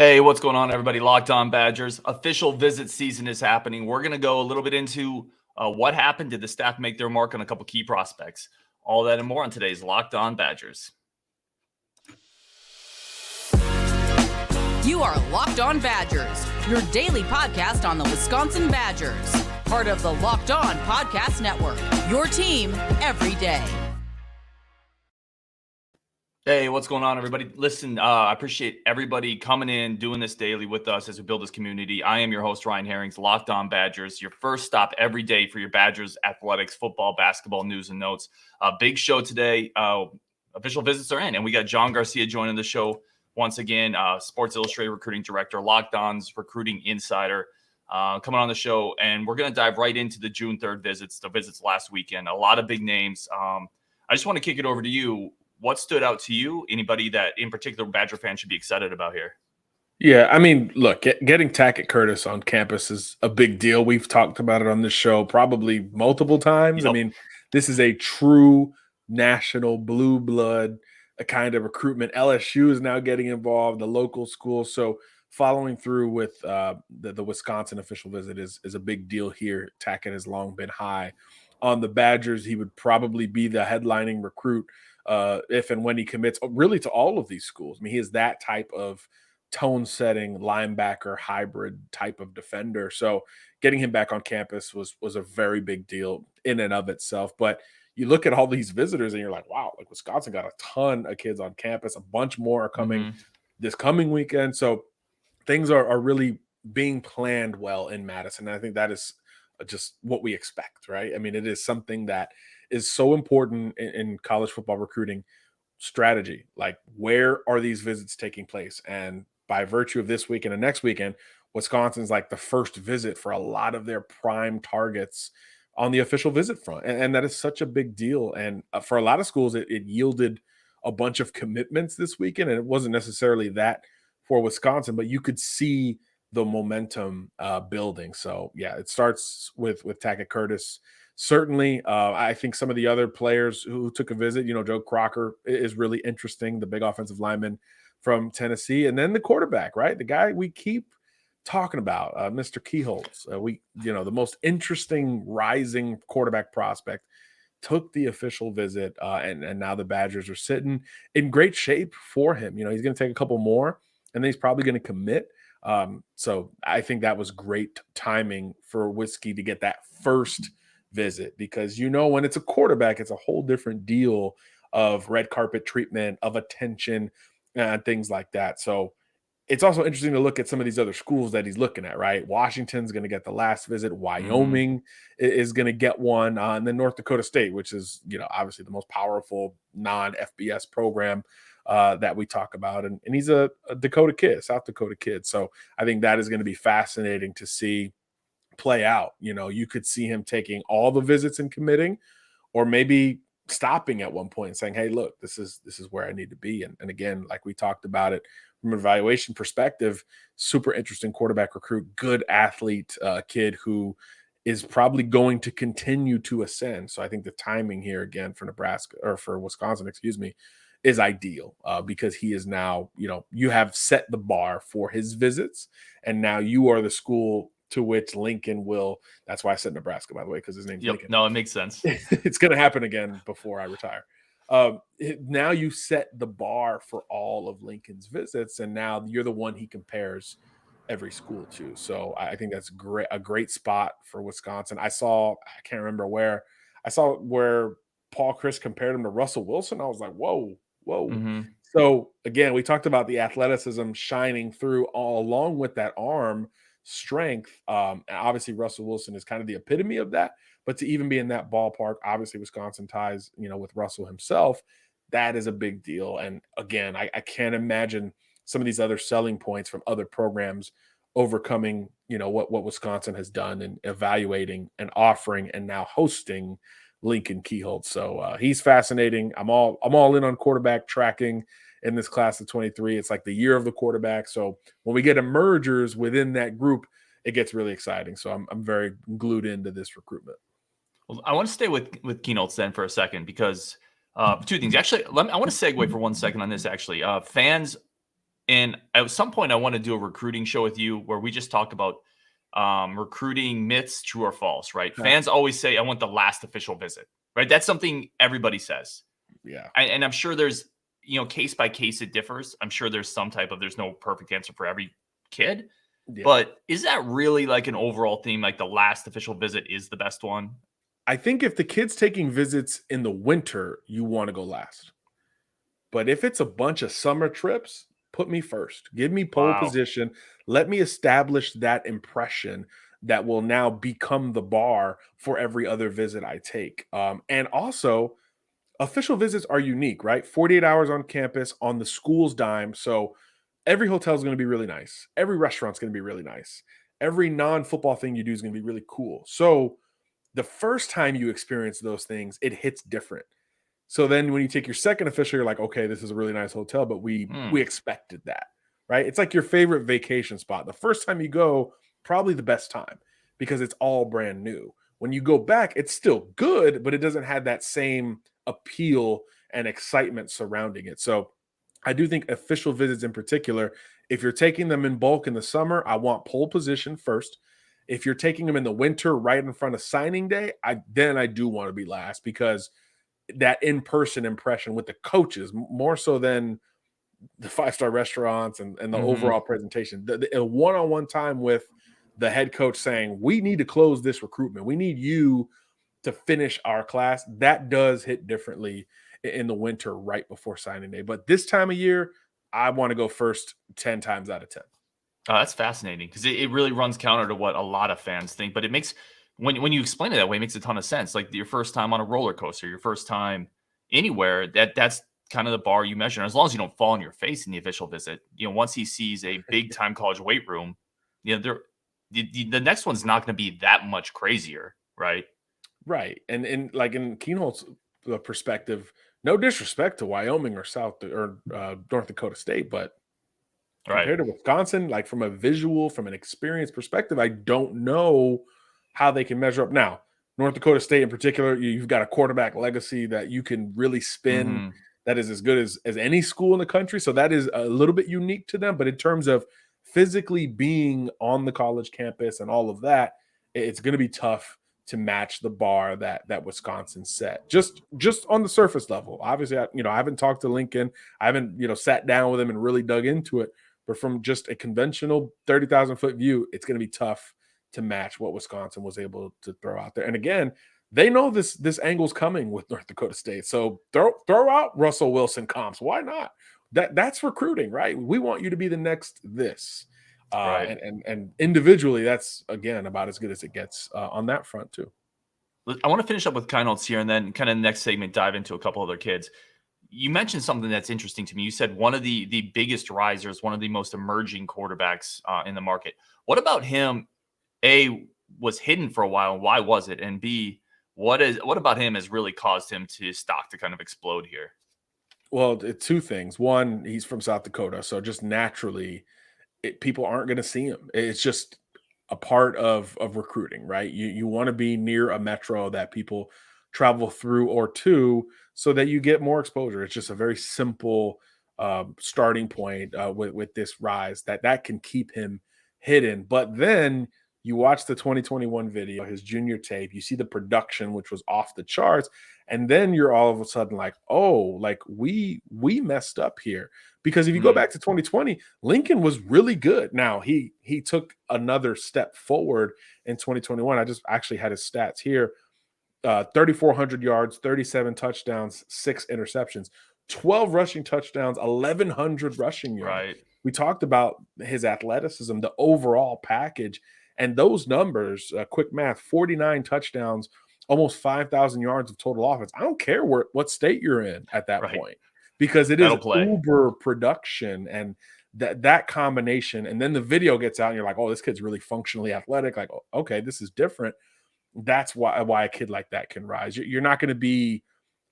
Hey, what's going on, everybody? Locked On Badgers. Official visit season is happening. We're going to go a little bit into what happened. Did the staff make their mark on a couple key prospects? All that and more on today's Locked On Badgers. You are Locked On Badgers, your daily podcast on the Wisconsin Badgers. Part of the Locked On Podcast Network, your team every day. Hey, what's going on, everybody? Listen, I appreciate everybody coming in, doing this daily with us as we build this community. I am your host, Ryan Herrings, Locked On Badgers, your first stop every day for your Badgers athletics, football, basketball news and notes. Big show today. Official visits are in, and we got John Garcia joining the show once again, Sports Illustrated recruiting director, Locked On's recruiting insider, coming on the show. And we're going to dive right into the June 3rd visits, the visits last weekend. A lot of big names. I just want to kick it over to you. What stood out to you? Anybody that in particular Badger fans should be excited about here? Yeah, I mean, look, getting Tackett Curtis on campus is a big deal. We've talked about it on this show probably multiple times. Yep. I mean, this is a true national blue blood a kind of recruitment. LSU is now getting involved, the local school. So following through with the Wisconsin official visit is a big deal here. Tackett has long been high on the Badgers. He would probably be the headlining recruit if and when he commits really to all of these schools. I mean, he is that type of tone-setting linebacker hybrid type of defender. So getting him back on campus was a very big deal in and of itself. But you look at all these visitors and you're like, wow, like Wisconsin got a ton of kids on campus. A bunch more are coming this coming weekend. So things are really being planned well in Madison. And I think that is just what we expect, right? I mean, it is something that is so important in college football recruiting strategy. Like, where are these visits taking place? And by virtue of this weekend and next weekend, Wisconsin's like the first visit for a lot of their prime targets on the official visit front. And that is such a big deal. And for a lot of schools, it yielded a bunch of commitments this weekend. And it wasn't necessarily that for Wisconsin, but you could see the momentum building. So, yeah, it starts with Tackett Curtis. Certainly, I think some of the other players who took a visit, Joe Crocker is really interesting, the big offensive lineman from Tennessee. And then the quarterback, right? The guy we keep talking about, Mr. Keinholz. The most interesting rising quarterback prospect took the official visit, and now the Badgers are sitting in great shape for him. He's going to take a couple more, and then he's probably going to commit. So I think that was great timing for Whiskey to get that first visit, because when it's a quarterback, it's a whole different deal of red carpet treatment, of attention, and things like that. So it's also interesting to look at some of these other schools that he's looking at, right? Washington's going to get the last visit. Wyoming is going to get one, and then North Dakota State, which is, obviously the most powerful non-FBS program that we talk about. And he's a Dakota kid, South Dakota kid. So I think that is going to be fascinating to see play out. You could see him taking all the visits and committing, or maybe stopping at one point and saying, hey, look, this is where I need to be. And again, like we talked about it from an evaluation perspective, super interesting quarterback recruit, good athlete, kid who is probably going to continue to ascend. So I think the timing here again for Wisconsin, is ideal because he is now, you have set the bar for his visits, and now you are the school to which Lincoln will. That's why I said Nebraska, by the way, because his name's Lincoln. No, it makes sense. It's going to happen again before I retire. Now you set the bar for all of Lincoln's visits, and now you're the one he compares every school to. So I think that's a great spot for Wisconsin. I can't remember where Paul Chris compared him to Russell Wilson. I was like, whoa. So again, we talked about the athleticism shining through all along with that arm strength. And obviously Russell Wilson is kind of the epitome of that, but to even be in that ballpark, obviously Wisconsin ties, with Russell himself, that is a big deal. And again, I can't imagine some of these other selling points from other programs overcoming, what Wisconsin has done in evaluating and offering and now hosting Lincoln Keinholz. So he's fascinating. I'm all in on quarterback tracking in this class of 23. It's like the year of the quarterback. So when we get emergers within that group, it gets really exciting. So I'm very glued into this recruitment. Well, I want to stay with Keinholz then for a second, because two things. Actually, I want to segue for 1 second on this. Actually, fans And at some point, I want to do a recruiting show with you where we just talk about recruiting myths, true or false, right? Yeah. Fans always say, I want the last official visit, right? That's something everybody says. Yeah. And I'm sure there's, case by case, it differs. I'm sure there's some type of, there's no perfect answer for every kid. Yeah. But is that really like an overall theme? Like the last official visit is the best one? I think if the kid's taking visits in the winter, you want to go last. But if it's a bunch of summer trips, put me first. Give me pole Wow. position. Let me establish that impression that will now become the bar for every other visit I take. And also, official visits are unique, right? 48 hours on campus on the school's dime. So every hotel is going to be really nice. Every restaurant's going to be really nice. Every non-football thing you do is going to be really cool. So the first time you experience those things, it hits different. So then when you take your second official, you're like, okay, this is a really nice hotel, but we expected that, right? It's like your favorite vacation spot. The first time you go, probably the best time because it's all brand new. When you go back, it's still good, but it doesn't have that same appeal and excitement surrounding it. So I do think official visits in particular, if you're taking them in bulk in the summer, I want pole position first. If you're taking them in the winter right in front of signing day, I do want to be last because that in-person impression with the coaches more so than the five-star restaurants and the overall presentation, the one-on-one time with the head coach saying, we need to close this recruitment. We need you to finish our class. That does hit differently in the winter right before signing day. But this time of year, I want to go first 10 times out of 10. Oh, that's fascinating because it really runs counter to what a lot of fans think. But it makes, when you explain it that way, it makes a ton of sense. Like your first time on a roller coaster, your first time anywhere, that's kind of the bar you measure. And as long as you don't fall on your face in the official visit, once he sees a big time college weight room, the next one's not going to be that much crazier, right? Right. And like in Keinholz's perspective, no disrespect to Wyoming or North Dakota State, but compared to Wisconsin, like from a visual, from an experience perspective, I don't know how they can measure up. Now, North Dakota State in particular, you've got a quarterback legacy that you can really spin that is as good as any school in the country. So that is a little bit unique to them. But in terms of physically being on the college campus and all of that, it's going to be tough to match the bar that Wisconsin set just on the surface level. Obviously, I haven't talked to Lincoln. I haven't, sat down with him and really dug into it. But from just a conventional 30,000 foot view, it's going to be tough to match what Wisconsin was able to throw out there. And again, they know this angle's coming with North Dakota State. So throw out Russell Wilson comps. Why not? That's recruiting, right? We want you to be the next this. Right. And individually, that's, again, about as good as it gets on that front, too. I want to finish up with Keinholz here and then kind of next segment dive into a couple other kids. You mentioned something that's interesting to me. You said one of the biggest risers, one of the most emerging quarterbacks in the market. What about him, A, was hidden for a while? Why was it? And B, what about him has really caused him to stock to kind of explode here? Well, two things. One, he's from South Dakota, so just naturally people aren't going to see him. It's just a part of recruiting, right? You want to be near a metro that people travel through or to so that you get more exposure. It's just a very simple starting point with this rise that can keep him hidden. But then you watch the 2021 video, his junior tape, you see the production, which was off the charts. And then you're all of a sudden like, oh, like we messed up here. Because if you go back to 2020, Lincoln was really good. Now he took another step forward in 2021. I just actually had his stats here. 3,400 yards, 37 touchdowns, 6 interceptions, 12 rushing touchdowns, 1,100 rushing yards. Right. We talked about his athleticism, the overall package, and those numbers, quick math, 49 touchdowns, almost 5,000 yards of total offense. I don't care what state you're in at that point, because it is uber production and that combination. And then the video gets out and you're like, oh, this kid's really functionally athletic. Like, okay, this is different. That's why a kid like that can rise. You're not going to be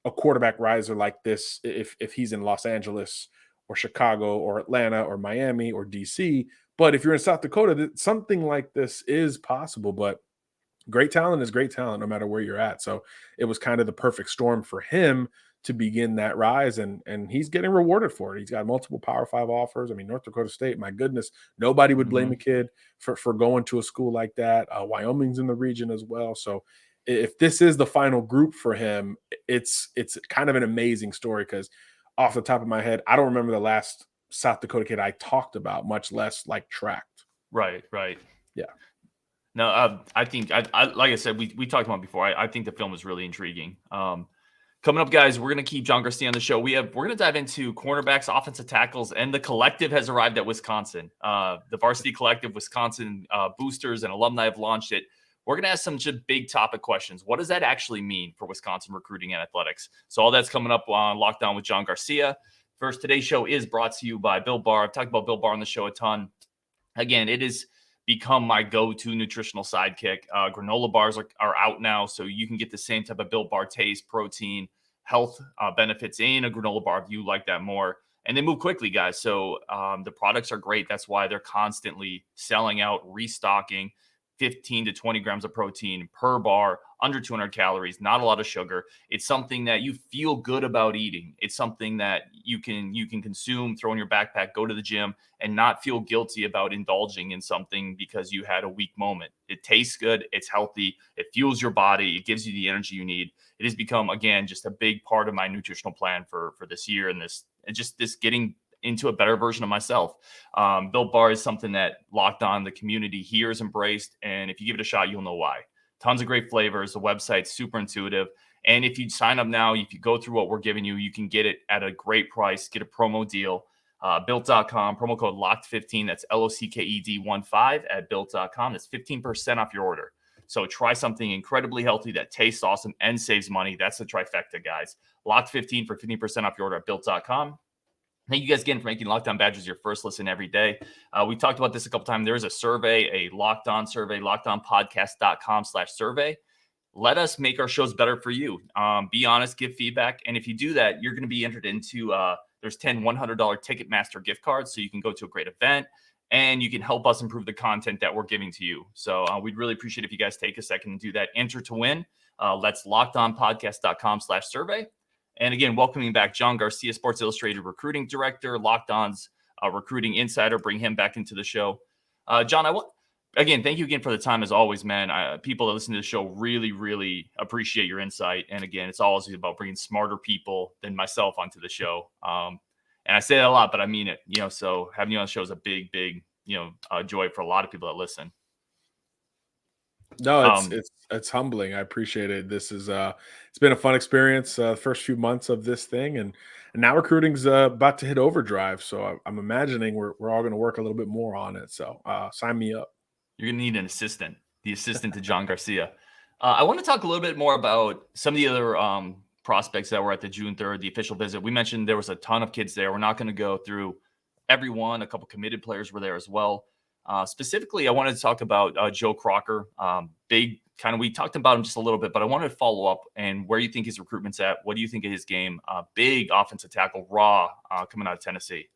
a quarterback riser like this if he's in Los Angeles or Chicago or Atlanta or Miami or DC. But if you're in South Dakota, something like this is possible. But great talent is great talent no matter where you're at. So it was kind of the perfect storm for him to begin that rise, and he's getting rewarded for it. He's got multiple Power 5 offers. I mean, North Dakota State, my goodness, nobody would blame a kid for going to a school like that. Wyoming's in the region as well. So if this is the final group for him, it's kind of an amazing story, because off the top of my head, I don't remember the last South Dakota kid I talked about, much less like tracked. Right. Yeah. No, I think I like I said, we talked about it before. I think the film is really intriguing. Coming up, guys, we're going to keep John Garcia on the show. We're going to dive into cornerbacks, offensive tackles, and the collective has arrived at Wisconsin. The Varsity Collective, Wisconsin boosters and alumni have launched it. We're going to ask some just big topic questions. What does that actually mean for Wisconsin recruiting and athletics? So all that's coming up on Lockdown with John Garcia. First, today's show is brought to you by Built Bar. I've talked about Built Bar on the show a ton. Again, it is become my go-to nutritional sidekick. Granola bars are out now, so you can get the same type of Built Bar taste, protein, health benefits in a granola bar if you like that more. And they move quickly, guys. So the products are great. That's why they're constantly selling out, restocking. 15 to 20 grams of protein per bar, under 200 calories, not a lot of sugar. It's something that you feel good about eating. It's something that you can consume, throw in your backpack, go to the gym, and not feel guilty about indulging in something because you had a weak moment. It tastes good. It's healthy. It fuels your body. It gives you the energy you need. It has become, again, just a big part of my nutritional plan for this year, and this getting into a better version of myself. Built Bar is something that Locked On, the community here, is embraced. And if you give it a shot, you'll know why. Tons of great flavors. The website's super intuitive. And if you sign up now, if you go through what we're giving you, you can get it at a great price, get a promo deal. Built.com, promo code LOCKED15. That's LOCKED15 at Built.com. That's 15% off your order. So try something incredibly healthy that tastes awesome and saves money. That's the trifecta, guys. Locked15 for 15% off your order at Built.com. Thank you guys again for making Locked On Badgers your first listen every day. We talked about this a couple times. There is a survey, a Locked On survey, lockedonpodcast.com/survey. Let us make our shows better for you. Be honest, give feedback. And if you do that, you're going to be entered into, there's 10 $100 Ticketmaster gift cards. So you can go to a great event and you can help us improve the content that we're giving to you. So we'd really appreciate if you guys take a second and do that. Enter to win. That's lockedonpodcast.com/survey. And again, welcoming back John Garcia, Sports Illustrated recruiting director, Locked On's recruiting insider. Bring him back into the show. John, thank you again for the time as always, man. People that listen to the show really, really appreciate your insight. And again, it's always about bringing smarter people than myself onto the show. And I say that a lot, but I mean it. So having you on the show is a big, big, joy for a lot of people that listen. No, it's humbling. I appreciate it. This is it's been a fun experience. First few months of this thing, and now recruiting's about to hit overdrive. So I'm imagining we're all going to work a little bit more on it. So sign me up. You're going to need an assistant, the assistant to John Garcia. I want to talk a little bit more about some of the other prospects that were at the June 3rd, the official visit. We mentioned there was a ton of kids there. We're not going to go through everyone. A couple committed players were there as well. Specifically, I wanted to talk about Joe Crocker. We talked about him just a little bit, but I wanted to follow up and where you think his recruitment's at. What do you think of his game? Big offensive tackle, raw, coming out of Tennessee.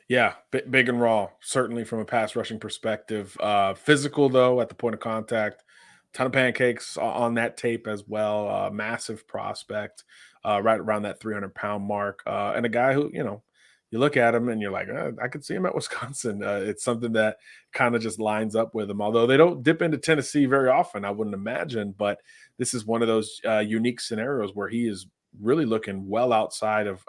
Yeah, big and raw, certainly from a pass rushing perspective. Physical, though, at the point of contact. Ton of pancakes on that tape as well. Massive prospect, right around that 300-pound mark. And a guy who, you look at him and you're like, I could see him at Wisconsin. It's something that kind of just lines up with him. Although they don't dip into Tennessee very often, I wouldn't imagine. But this is one of those unique scenarios where he is really looking well outside of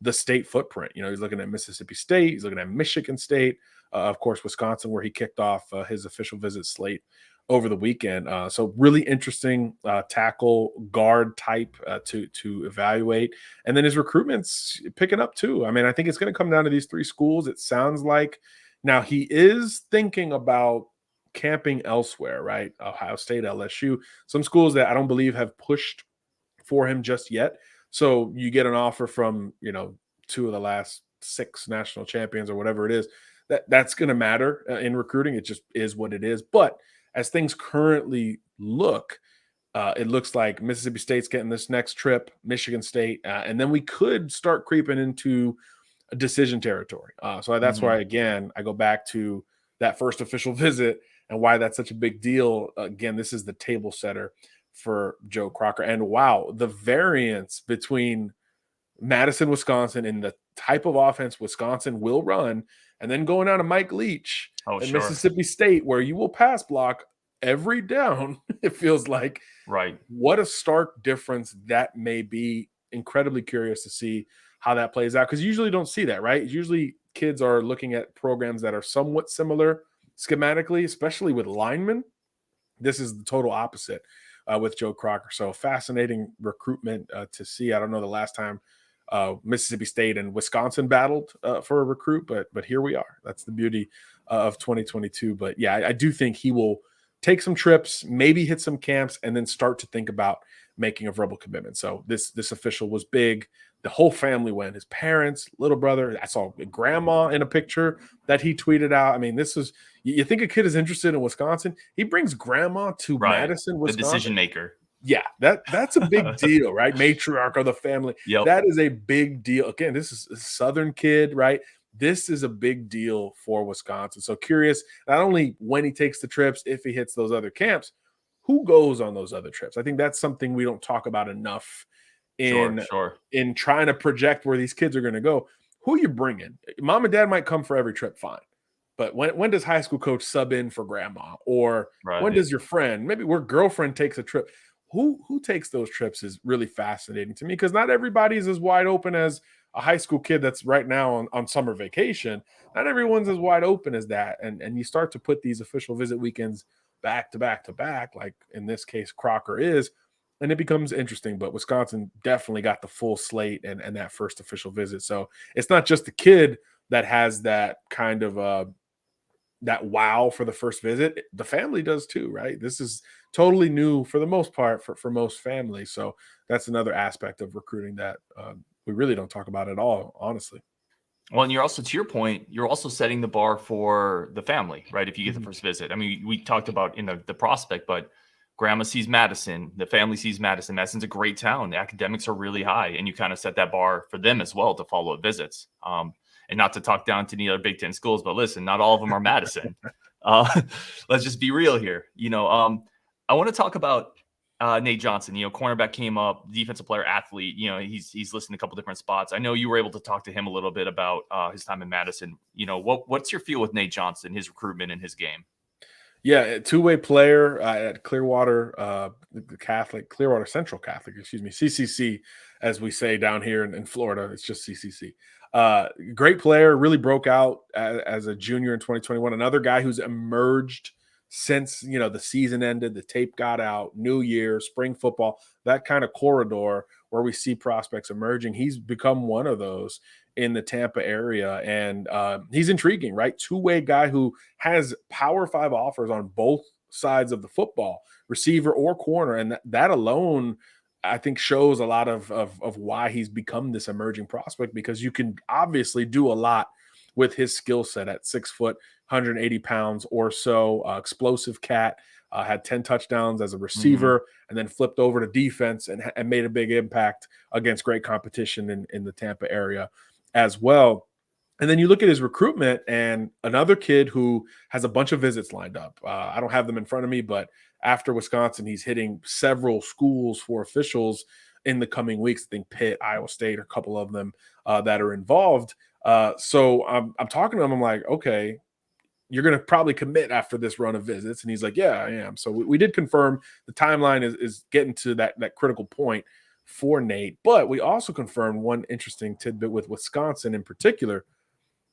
the state footprint. He's looking at Mississippi State. He's looking at Michigan State. Of course, Wisconsin, where he kicked off his official visit slate over the weekend. So really interesting tackle guard type to evaluate. And then his recruitment's picking up too. I mean, I think it's going to come down to these three schools. It sounds like now he is thinking about camping elsewhere, right? Ohio State, LSU, some schools that I don't believe have pushed for him just yet. So you get an offer from, two of the last 6 national champions or whatever it is, that's going to matter in recruiting. It just is what it is. But as things currently look, it looks like Mississippi State's getting this next trip, Michigan State, and then we could start creeping into a decision territory. So that's why, again, I go back to that first official visit and why that's such a big deal. Again, this is the table setter for Joe Crocker. And wow, the variance between Madison, Wisconsin, and the type of offense Wisconsin will run, and then going out to Mike Leach Oh, at sure. Mississippi State, where you will pass block every down, it feels like. Right. What a stark difference that may be. Incredibly curious to see how that plays out, because you usually don't see that, right? Usually kids are looking at programs that are somewhat similar schematically, especially with linemen. This is the total opposite with Joe Crocker. So fascinating recruitment to see. I don't know the last time Mississippi State and Wisconsin battled for a recruit, but here we are. That's the beauty of 2022. But yeah, I do think he will take some trips, maybe hit some camps, and then start to think about making a verbal commitment. So this official was big. The whole family went. His parents, little brother. I saw grandma in a picture that he tweeted out. I mean, this is, you think a kid is interested in Wisconsin? He brings grandma to Madison, Wisconsin. The decision maker. Yeah, that's a big deal, right? Matriarch of the family. Yep. That is a big deal. Again, this is a Southern kid, right? This is a big deal for Wisconsin. So curious, not only when he takes the trips, if he hits those other camps, who goes on those other trips? I think that's something we don't talk about enough in trying to project where these kids are going to go. Who you bringing? Mom and dad might come for every trip, fine. But when does high school coach sub in for grandma? Or when does your friend, maybe where girlfriend takes a trip? Who takes those trips is really fascinating to me, because not everybody is as wide open as a high school kid that's right now on summer vacation. Not everyone's as wide open as that. And you start to put these official visit weekends back to back to back, like in this case, Crocker is, and it becomes interesting. But Wisconsin definitely got the full slate and that first official visit. So it's not just the kid that has that kind of that wow for the first visit. The family does too, right? This is totally new for the most part for most families. So that's another aspect of recruiting that we really don't talk about at all, honestly. Well, and you're also, to your point, you're also setting the bar for the family, right? If you get the first visit. I mean, we talked about in the prospect, but grandma sees Madison, the family sees Madison. Madison's a great town. The academics are really high, and you kind of set that bar for them as well to follow up visits. And not to talk down to any other Big Ten schools, but listen, not all of them are Madison. Let's just be real here. I want to talk about Nate Johnson. Cornerback came up, defensive player, athlete. He's listed in a couple different spots. I know you were able to talk to him a little bit about his time in Madison. What's your feel with Nate Johnson, his recruitment and his game? Yeah, a two-way player at Clearwater Central Catholic, CCC, as we say down here in Florida. It's just CCC. Great player, really broke out as a junior in 2021. Another guy who's emerged since the season ended, the tape got out, new year, spring football, that kind of corridor where we see prospects emerging. He's become one of those in the Tampa area, and he's intriguing, right? Two-way guy who has Power 5 offers on both sides of the football, receiver or corner, and that alone, I think, shows a lot of why he's become this emerging prospect, because you can obviously do a lot with his skill set at 6 foot, 180 pounds or so. Explosive cat, had 10 touchdowns as a receiver, and then flipped over to defense and made a big impact against great competition in the Tampa area as well. And then you look at his recruitment, and another kid who has a bunch of visits lined up. I don't have them in front of me, but after Wisconsin, he's hitting several schools for officials in the coming weeks. I think Pitt, Iowa State, a couple of them that are involved. So I'm talking to him. I'm like, okay, you're going to probably commit after this run of visits. And he's like, yeah, I am. So we did confirm the timeline is getting to that critical point for Nate. But we also confirmed one interesting tidbit with Wisconsin in particular.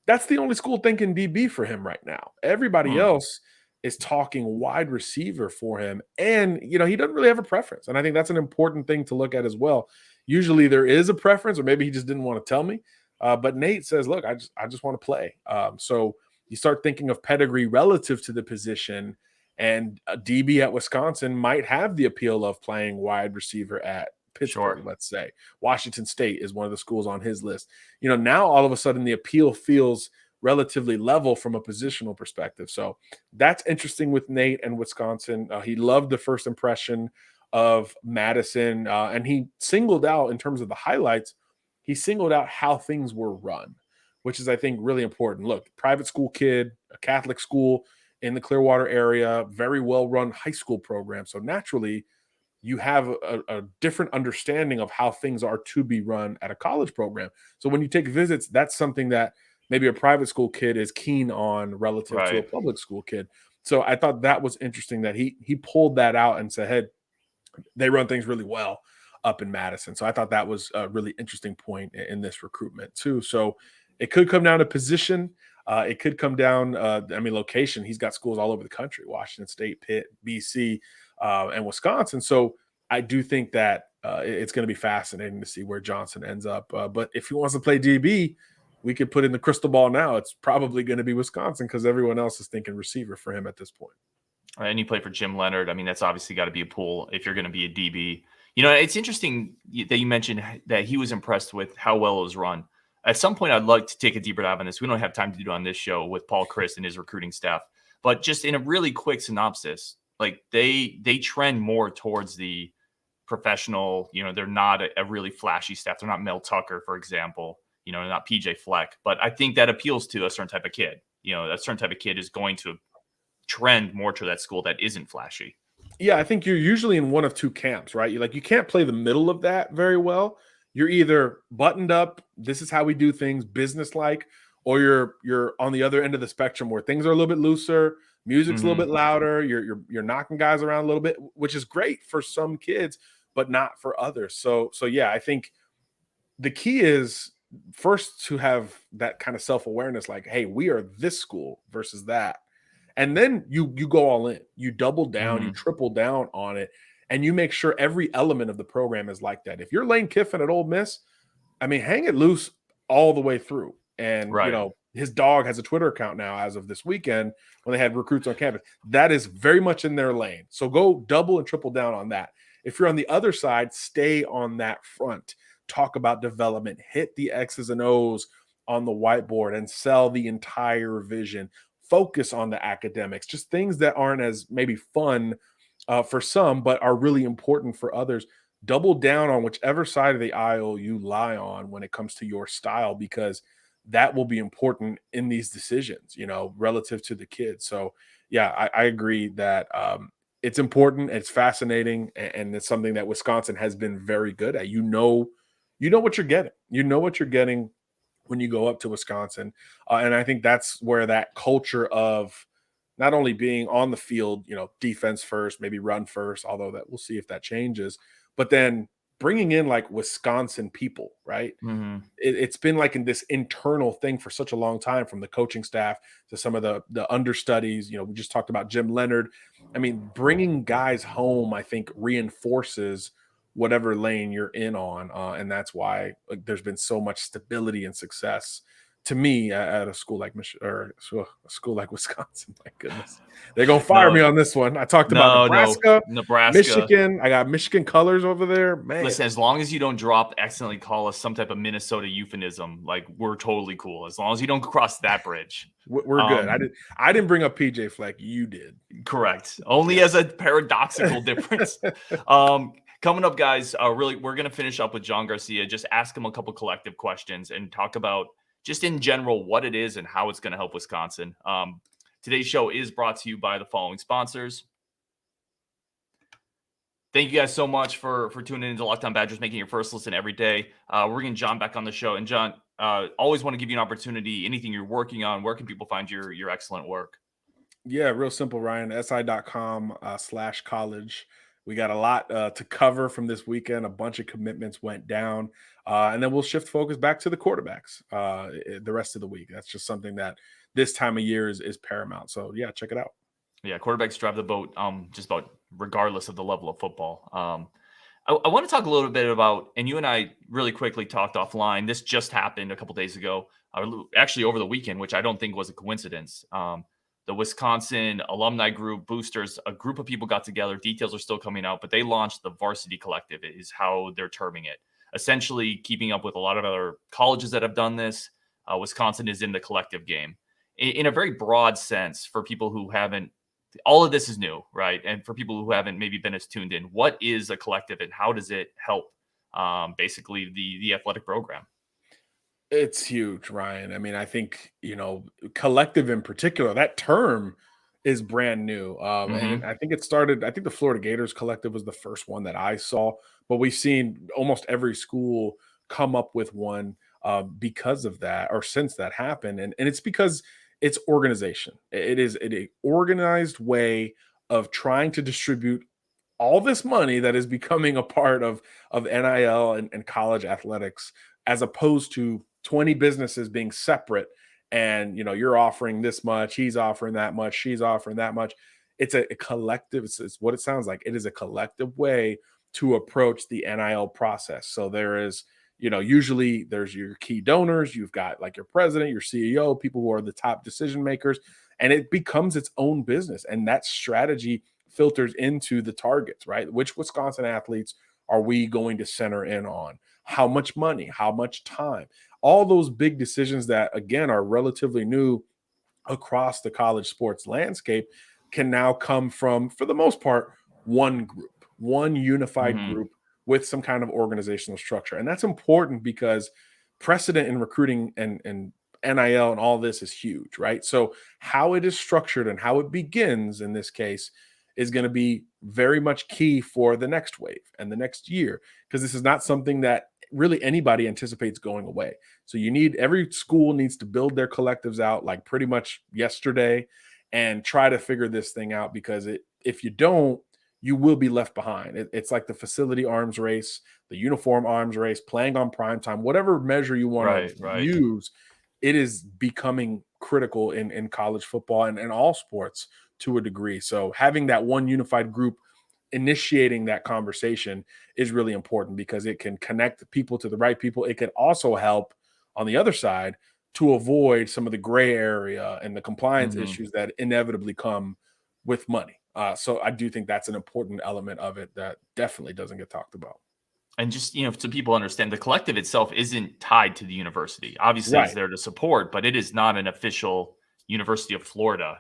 That's the only school thinking DB for him right now. Everybody else is talking wide receiver for him. And, he doesn't really have a preference. And I think that's an important thing to look at as well. Usually there is a preference, or maybe he just didn't want to tell me. But Nate says, look, I just want to play. So you start thinking of pedigree relative to the position, and a DB at Wisconsin might have the appeal of playing wide receiver at Pittsburgh, let's say. Washington State is one of the schools on his list. Now all of a sudden the appeal feels relatively level from a positional perspective. So that's interesting with Nate and Wisconsin. He loved the first impression of Madison, and he singled out, in terms of the highlights, he singled out how things were run, which is, I think, really important. Look, private school kid, a Catholic school in the Clearwater area, very well-run high school program. So naturally, you have a different understanding of how things are to be run at a college program. So when you take visits, that's something that maybe a private school kid is keen on relative to a Right. public school kid. So I thought that was interesting that he pulled that out and said, hey, they run things really well up in Madison. So I thought that was a really interesting point in this recruitment too. So it could come down to position. It could come down, location. He's got schools all over the country: Washington State, Pitt, BC, and Wisconsin. So I do think that it's going to be fascinating to see where Johnson ends up. But if he wants to play DB, we could put in the crystal ball now. It's probably going to be Wisconsin because everyone else is thinking receiver for him at this point. And you play for Jim Leonard. I mean, that's obviously got to be a pull if you're going to be a DB. You know, it's interesting that you mentioned that he was impressed with how well it was run. At some point, I'd like to take a deeper dive on this. We don't have time to do it on this show with Paul Chris and his recruiting staff. But just in a really quick synopsis, like they trend more towards the professional. You know, they're not a really flashy staff. They're not Mel Tucker, for example. You know, not PJ Fleck. But I think that appeals to a certain type of kid. You know, a certain type of kid is going to trend more to that school that isn't flashy. Yeah, I think you're usually in one of two camps, right? You can't play the middle of that very well. You're either buttoned up, this is how we do things, business-like, or you're on the other end of the spectrum where things are a little bit looser, music's a little bit louder, you're knocking guys around a little bit, which is great for some kids, but not for others. So yeah, I think the key is first to have that kind of self-awareness, like, hey, we are this school versus that. And then you go all in, you double down, you triple down on it, and you make sure every element of the program is like that. If you're Lane Kiffin at Ole Miss, I mean, hang it loose all the way through. And, Right. you know, his dog has a Twitter account now as of this weekend when they had recruits on campus. That is very much in their lane. So go double and triple down on that. If you're on the other side, stay on that front. Talk about development, hit the X's and O's on the whiteboard and sell the entire vision. Focus on the academics, just things that aren't as maybe fun for some, but are really important for others. Double down on whichever side of the aisle you lie on when it comes to your style, because that will be important in these decisions, you know, relative to the kids. So yeah, I agree that it's important. It's fascinating. And it's something that Wisconsin has been very good at. You know what you're getting. You know what you're getting when you go up to Wisconsin. And I think that's where that culture of not only being on the field, you know, defense first, maybe run first, although that we'll see if that changes, but then bringing in like Wisconsin people, right? It's been like in this internal thing for such a long time, from the coaching staff to some of the understudies. You know, we just talked about Jim Leonard. I mean, bringing guys home, I think, reinforces whatever lane you're in on. And that's why there's been so much stability and success to me at a school like Michigan, or a school like Wisconsin. My goodness, they're going to fire me on this one. I talked about Nebraska, Michigan. I got Michigan colors over there, man. Listen, as long as you don't accidentally call us some type of Minnesota euphemism, like, we're totally cool. As long as you don't cross that bridge. We're good. I didn't bring up PJ Fleck. You did. Correct. Only as a paradoxical difference. Coming up, guys, we're going to finish up with John Garcia. Just ask him a couple collective questions and talk about just in general what it is and how it's going to help Wisconsin. Today's show is brought to you by the following sponsors. Thank you guys so much for tuning into Locked On Badgers, making your first listen every day. We're getting John back on the show. And John, always want to give you an opportunity. Anything you're working on, where can people find your excellent work? Yeah, real simple, Ryan. si.com/college. We got a lot to cover from this weekend. A bunch of commitments went down. And then we'll shift focus back to the quarterbacks the rest of the week. That's just something that this time of year is paramount. So, yeah, check it out. Yeah, quarterbacks drive the boat just about regardless of the level of football. I want to talk a little bit about, and you and I really quickly talked offline. This just happened a couple days ago, actually over the weekend, which I don't think was a coincidence. The Wisconsin alumni group, boosters, a group of people got together. Details are still coming out, but they launched the Varsity Collective, is how they're terming it. Essentially keeping up with a lot of other colleges that have done this. Wisconsin is in the collective game. In a very broad sense, for people who haven't, all of this is new, right? And for people who haven't maybe been as tuned in, what is a collective and how does it help basically the athletic program? It's huge, Ryan. I mean, I think, you know, collective in particular, that term is brand new. And I think I think the Florida Gators Collective was the first one that I saw, but we've seen almost every school come up with one because of that, or since that happened. And it's because it's organization. It is an organized way of trying to distribute all this money that is becoming a part of NIL and college athletics, as opposed to 20 businesses being separate. And you're offering this much, he's offering that much, she's offering that much. It's a collective. It's what it sounds like. It is a collective way to approach the NIL process. So there is, usually there's your key donors. You've got like your president, your CEO, people who are the top decision makers, and it becomes its own business. And that strategy filters into the targets, right? Which Wisconsin athletes are we going to center in on? How much money? How much time? All those big decisions that, again, are relatively new across the college sports landscape can now come from, for the most part, one group, one unified group with some kind of organizational structure. And that's important because precedent in recruiting and NIL and all this is huge, right? So how it is structured and how it begins in this case is going to be very much key for the next wave and the next year, because this is not something that really anybody anticipates going away. So every school needs to build their collectives out like pretty much yesterday and try to figure this thing out, because if you don't, you will be left behind. It's like the facility arms race, the uniform arms race, playing on prime time, whatever measure you want to use. It is becoming critical in college football and all sports to a degree. So having that one unified group initiating that conversation is really important, because it can connect people to the right people. It can also help on the other side to avoid some of the gray area and the compliance issues that inevitably come with money. So I do think that's an important element of it that definitely doesn't get talked about. And just, so people understand, the collective itself isn't tied to the university. Obviously, it's there to support, but it is not an official University of Florida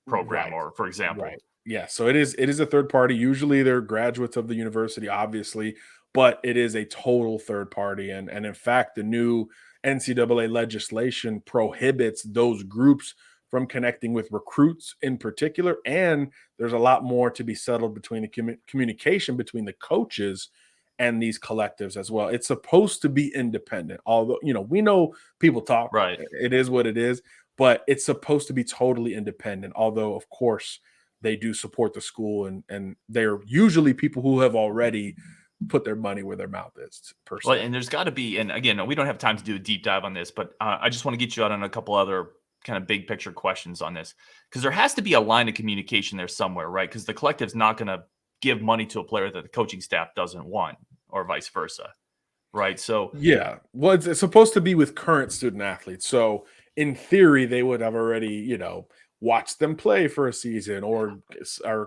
program, or for example. Right. Yeah. So it is a third party. Usually they're graduates of the university, obviously, but it is a total third party. And in fact, the new NCAA legislation prohibits those groups from connecting with recruits in particular. And there's a lot more to be settled between the communication between the coaches and these collectives as well. It's supposed to be independent, although, we know people talk, right? It is what it is, but it's supposed to be totally independent. Although, of course, they do support the school, and they're usually people who have already put their money where their mouth is, per se. Well, and there's got to be, and again, we don't have time to do a deep dive on this, but I just want to get you out on a couple other kind of big picture questions on this, because there has to be a line of communication there somewhere, right? Because the collective's not going to give money to a player that the coaching staff doesn't want, or vice versa, right? So yeah, well, it's supposed to be with current student athletes. So in theory, they would have already, watched them play for a season, or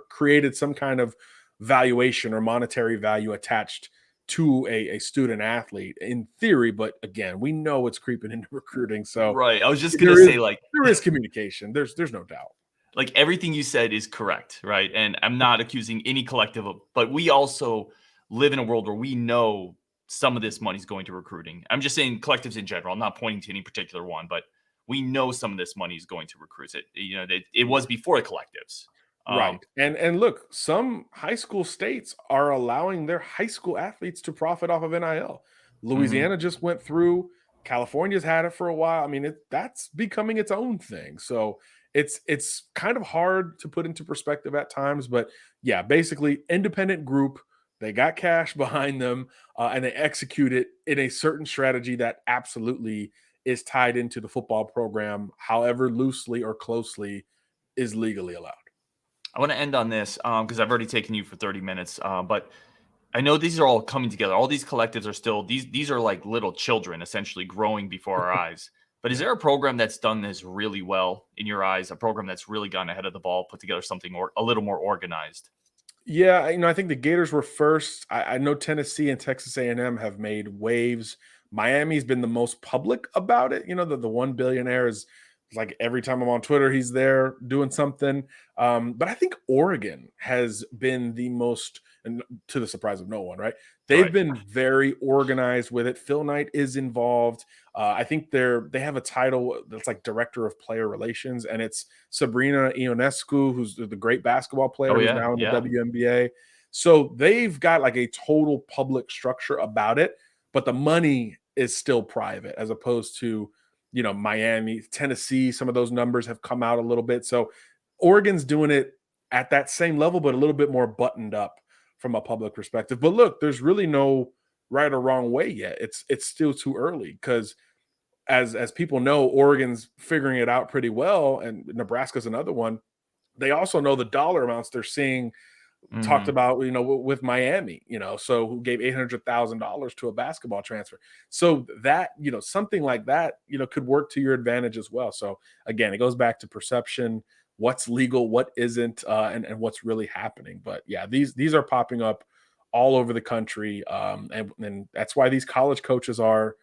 created some kind of valuation or monetary value attached to a student athlete in theory. But again, we know it's creeping into recruiting. So right, I was just going to say, like, there is communication. There's no doubt. Like, everything you said is correct, right? And I'm not accusing any collective of, but we also live in a world where we know some of this money is going to recruiting. I'm just saying collectives in general. I'm not pointing to any particular one, but we know some of this money is going to recruits. It was before the collectives. Right. And look, some high school states are allowing their high school athletes to profit off of NIL. Louisiana just went through. California's had it for a while. I mean, that's becoming its own thing. So it's kind of hard to put into perspective at times. But yeah, basically independent group. They got cash behind them, and they execute it in a certain strategy that absolutely is tied into the football program, however loosely or closely is legally allowed. I want to end on this because I've already taken you for 30 minutes, but I know these are all coming together. All these collectives are still, these are like little children essentially growing before our eyes. But is there a program that's done this really well in your eyes, a program that's really gone ahead of the ball, put together something a little more organized? Yeah, I think the Gators were first. I know Tennessee and Texas A&M have made waves. Miami's been the most public about it. The one billionaire is Like every time I'm on Twitter, he's there doing something. But I think Oregon has been the most, and to the surprise of no one, right? They've Right. been very organized with it. Phil Knight is involved. I think they have a title that's like director of player relations, and it's Sabrina Ionescu, who's the great basketball player Oh who's yeah, now in the yeah. WNBA. So they've got like a total public structure about it, but the money is still private as opposed to, Miami, Tennessee. Some of those numbers have come out a little bit. So Oregon's doing it at that same level, but a little bit more buttoned up from a public perspective. But look, there's really no right or wrong way yet. It's still too early because as people know, Oregon's figuring it out pretty well, and Nebraska's another one. They also know the dollar amounts they're seeing talked Mhm. about, with Miami, so who gave $800,000 to a basketball transfer. So that, something like that, could work to your advantage as well. So again, it goes back to perception, what's legal, what isn't, and what's really happening. But yeah, these are popping up all over the country. And that's why these college coaches are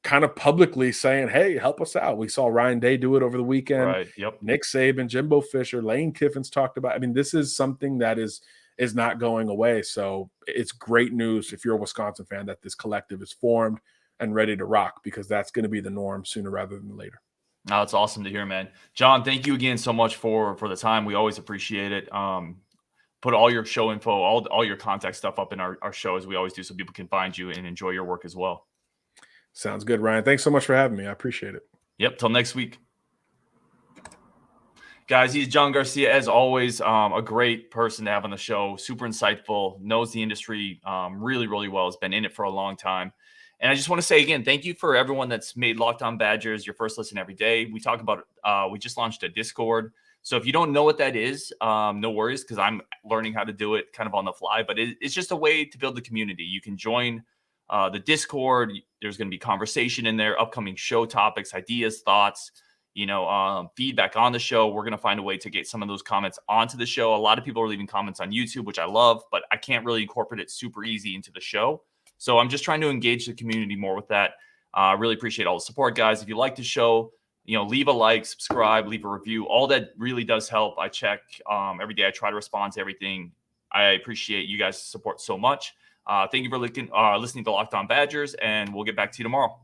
kind of publicly saying, "Hey, help us out." We saw Ryan Day do it over the weekend. Right. Yep. Nick Saban, Jimbo Fisher, Lane Kiffin's talked about. I mean, this is something that is not going away. So it's great news if you're a Wisconsin fan that this collective is formed and ready to rock, because that's going to be the norm sooner rather than later. No, it's awesome to hear, man. John, thank you again so much for the time. We always appreciate it. Put all your show info, all your contact stuff up in our show as we always do, so people can find you and enjoy your work as well. Sounds good, Ryan. Thanks so much for having me. I appreciate it. Yep. Till next week. Guys, he's John Garcia. As always, a great person to have on the show. Super insightful, knows the industry really, really well, has been in it for a long time. And I just want to say again, thank you for everyone that's made Locked On Badgers your first listen every day. We talk about we just launched a Discord. So if you don't know what that is, no worries, because I'm learning how to do it kind of on the fly. But it's just a way to build the community. You can join the Discord. There's going to be conversation in there, upcoming show topics, ideas, thoughts, feedback on the show. We're going to find a way to get some of those comments onto the show. A lot of people are leaving comments on YouTube, which I love, but I can't really incorporate it super easy into the show. So I'm just trying to engage the community more with that. I really appreciate all the support, guys. If you like the show, leave a like, subscribe, leave a review. All that really does help. I check every day. I try to respond to everything. I appreciate you guys' support so much. Thank you for listening to Locked On Badgers, and we'll get back to you tomorrow.